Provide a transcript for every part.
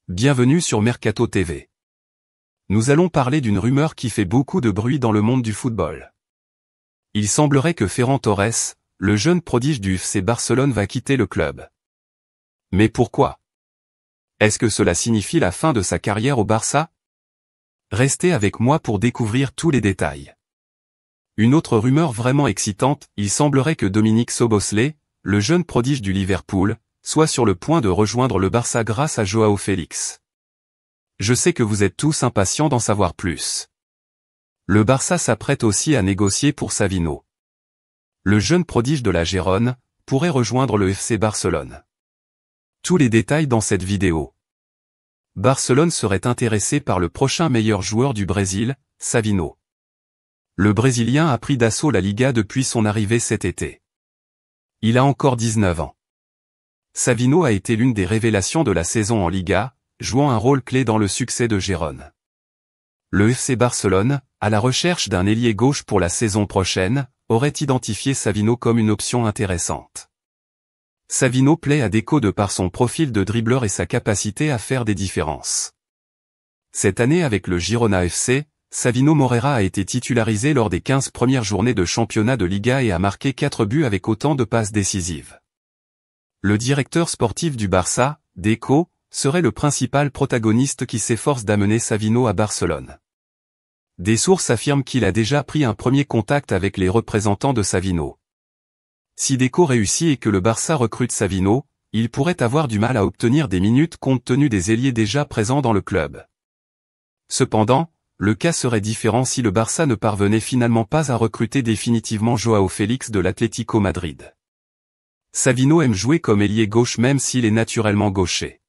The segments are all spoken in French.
Bienvenue sur Mercato TV. Nous allons parler d'une rumeur qui fait beaucoup de bruit dans le monde du football. Il semblerait que Ferran Torres, le jeune prodige du FC Barcelone, va quitter le club. Mais pourquoi? Est-ce que cela signifie la fin de sa carrière au Barça? Restez avec moi pour découvrir tous les détails. Une autre rumeur vraiment excitante, il semblerait que Dominique Szoboszlai, le jeune prodige du Liverpool, soit sur le point de rejoindre le Barça grâce à Joao Félix. Je sais que vous êtes tous impatients d'en savoir plus. Le Barça s'apprête aussi à négocier pour Savino. Le jeune prodige de la Gérone pourrait rejoindre le FC Barcelone. Tous les détails dans cette vidéo. Barcelone serait intéressé par le prochain meilleur joueur du Brésil, Savino. Le Brésilien a pris d'assaut la Liga depuis son arrivée cet été. Il a encore 19 ans. Savino a été l'une des révélations de la saison en Liga, jouant un rôle clé dans le succès de Gérone. Le FC Barcelone, à la recherche d'un ailier gauche pour la saison prochaine, aurait identifié Savino comme une option intéressante. Savino plaît à Deco de par son profil de dribbleur et sa capacité à faire des différences. Cette année avec le Girona FC, Savino Moreira a été titularisé lors des 15 premières journées de championnat de Liga et a marqué 4 buts avec autant de passes décisives. Le directeur sportif du Barça, Deco, serait le principal protagoniste qui s'efforce d'amener Savino à Barcelone. Des sources affirment qu'il a déjà pris un premier contact avec les représentants de Savino. Si Deco réussit et que le Barça recrute Savino, il pourrait avoir du mal à obtenir des minutes compte tenu des ailiers déjà présents dans le club. Cependant, le cas serait différent si le Barça ne parvenait finalement pas à recruter définitivement Joao Félix de l'Atlético Madrid. Savino aime jouer comme ailier gauche même s'il est naturellement gaucher.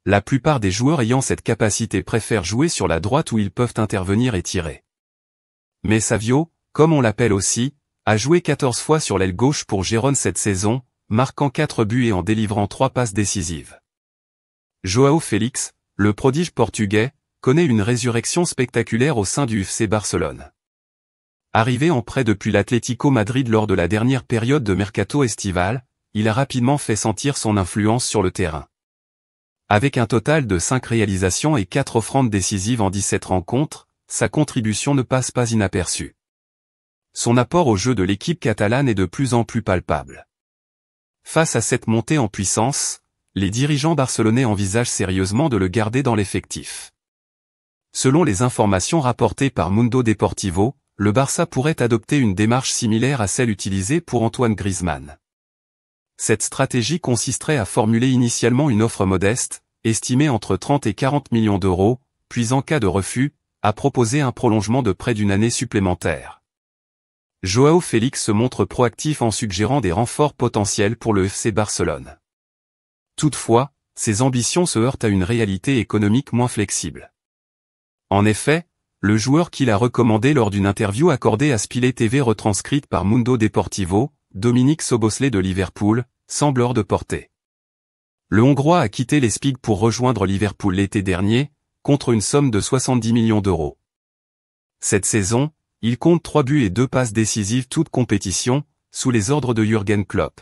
La plupart des joueurs ayant cette capacité préfèrent jouer sur la droite où ils peuvent intervenir et tirer. Mais Savio, comme on l'appelle aussi, a joué 14 fois sur l'aile gauche pour Gérone cette saison, marquant 4 buts et en délivrant 3 passes décisives. Joao Félix, le prodige portugais, connaît une résurrection spectaculaire au sein du FC Barcelone. Arrivé en prêt depuis l'Atlético Madrid lors de la dernière période de mercato estival, il a rapidement fait sentir son influence sur le terrain. Avec un total de 5 réalisations et 4 offrandes décisives en 17 rencontres, sa contribution ne passe pas inaperçue. Son apport au jeu de l'équipe catalane est de plus en plus palpable. Face à cette montée en puissance, les dirigeants barcelonais envisagent sérieusement de le garder dans l'effectif. Selon les informations rapportées par Mundo Deportivo, le Barça pourrait adopter une démarche similaire à celle utilisée pour Antoine Griezmann. Cette stratégie consisterait à formuler initialement une offre modeste, estimée entre 30 et 40 millions d'euros, puis en cas de refus, à proposer un prolongement de près d'une année supplémentaire. Joao Félix se montre proactif en suggérant des renforts potentiels pour le FC Barcelone. Toutefois, ses ambitions se heurtent à une réalité économique moins flexible. En effet, le joueur qu'il a recommandé lors d'une interview accordée à Spillet TV retranscrite par Mundo Deportivo, Dominique Szoboszlai de Liverpool, semble hors de portée. Le Hongrois a quitté les Spigs pour rejoindre Liverpool l'été dernier, contre une somme de 70 millions d'euros. Cette saison, il compte 3 buts et 2 passes décisives toutes compétitions, sous les ordres de Jürgen Klopp.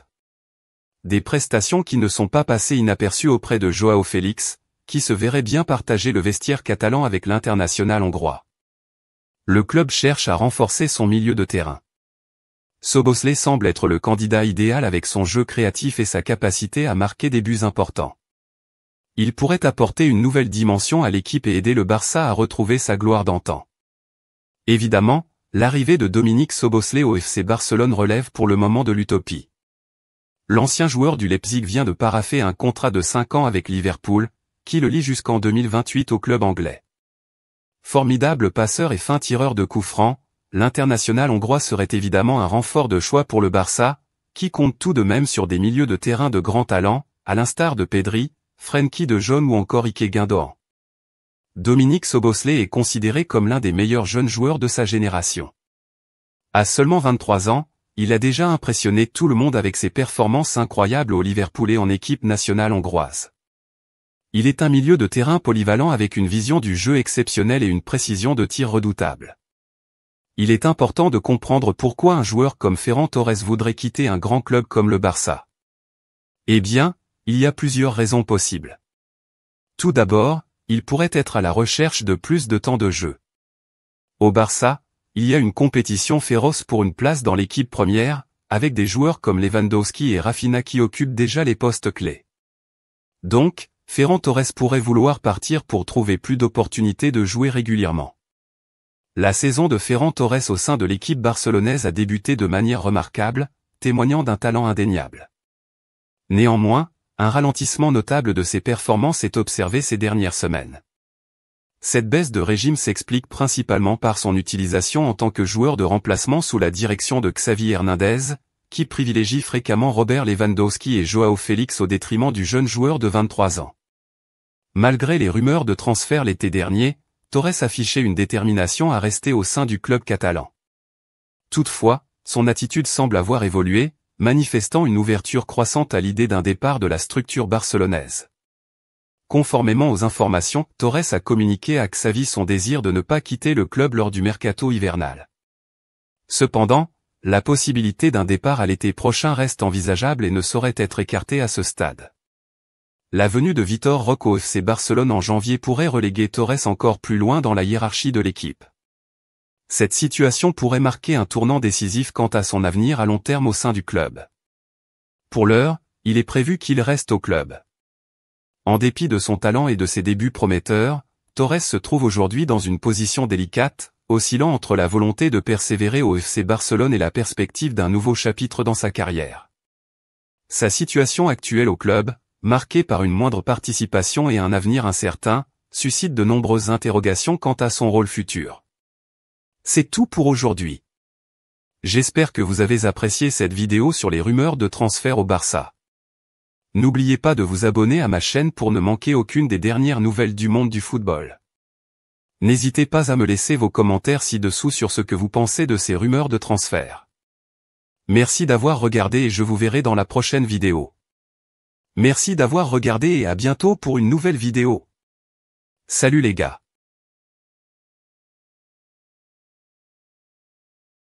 Des prestations qui ne sont pas passées inaperçues auprès de Joao Félix, qui se verrait bien partager le vestiaire catalan avec l'international hongrois. Le club cherche à renforcer son milieu de terrain. Szoboszlai semble être le candidat idéal avec son jeu créatif et sa capacité à marquer des buts importants. Il pourrait apporter une nouvelle dimension à l'équipe et aider le Barça à retrouver sa gloire d'antan. Évidemment, l'arrivée de Dominique Szoboszlai au FC Barcelone relève pour le moment de l'utopie. L'ancien joueur du Leipzig vient de paraffer un contrat de 5 ans avec Liverpool, qui le lie jusqu'en 2028 au club anglais. Formidable passeur et fin tireur de coups francs, l'international hongrois serait évidemment un renfort de choix pour le Barça, qui compte tout de même sur des milieux de terrain de grand talent, à l'instar de Pedri, Frenkie de Jong ou encore Ike Gundogan. Dominique Szoboszlai est considéré comme l'un des meilleurs jeunes joueurs de sa génération. À seulement 23 ans, il a déjà impressionné tout le monde avec ses performances incroyables au Liverpool et en équipe nationale hongroise. Il est un milieu de terrain polyvalent avec une vision du jeu exceptionnelle et une précision de tir redoutable. Il est important de comprendre pourquoi un joueur comme Ferran Torres voudrait quitter un grand club comme le Barça. Eh bien, il y a plusieurs raisons possibles. Tout d'abord, il pourrait être à la recherche de plus de temps de jeu. Au Barça, il y a une compétition féroce pour une place dans l'équipe première, avec des joueurs comme Lewandowski et Rafinha qui occupent déjà les postes clés. Donc, Ferran Torres pourrait vouloir partir pour trouver plus d'opportunités de jouer régulièrement. La saison de Ferran Torres au sein de l'équipe barcelonaise a débuté de manière remarquable, témoignant d'un talent indéniable. Néanmoins, un ralentissement notable de ses performances est observé ces dernières semaines. Cette baisse de régime s'explique principalement par son utilisation en tant que joueur de remplacement sous la direction de Xavi Hernandez, qui privilégie fréquemment Robert Lewandowski et Joao Félix au détriment du jeune joueur de 23 ans. Malgré les rumeurs de transfert l'été dernier, Torres affichait une détermination à rester au sein du club catalan. Toutefois, son attitude semble avoir évolué, manifestant une ouverture croissante à l'idée d'un départ de la structure barcelonaise. Conformément aux informations, Torres a communiqué à Xavi son désir de ne pas quitter le club lors du mercato hivernal. Cependant, la possibilité d'un départ à l'été prochain reste envisageable et ne saurait être écartée à ce stade. La venue de Vitor Roque au FC Barcelone en janvier pourrait reléguer Torres encore plus loin dans la hiérarchie de l'équipe. Cette situation pourrait marquer un tournant décisif quant à son avenir à long terme au sein du club. Pour l'heure, il est prévu qu'il reste au club. En dépit de son talent et de ses débuts prometteurs, Torres se trouve aujourd'hui dans une position délicate, oscillant entre la volonté de persévérer au FC Barcelone et la perspective d'un nouveau chapitre dans sa carrière. Sa situation actuelle au club, marquée par une moindre participation et un avenir incertain, suscite de nombreuses interrogations quant à son rôle futur. C'est tout pour aujourd'hui. J'espère que vous avez apprécié cette vidéo sur les rumeurs de transfert au Barça. N'oubliez pas de vous abonner à ma chaîne pour ne manquer aucune des dernières nouvelles du monde du football. N'hésitez pas à me laisser vos commentaires ci-dessous sur ce que vous pensez de ces rumeurs de transfert. Merci d'avoir regardé et je vous verrai dans la prochaine vidéo. Merci d'avoir regardé et à bientôt pour une nouvelle vidéo. Salut les gars.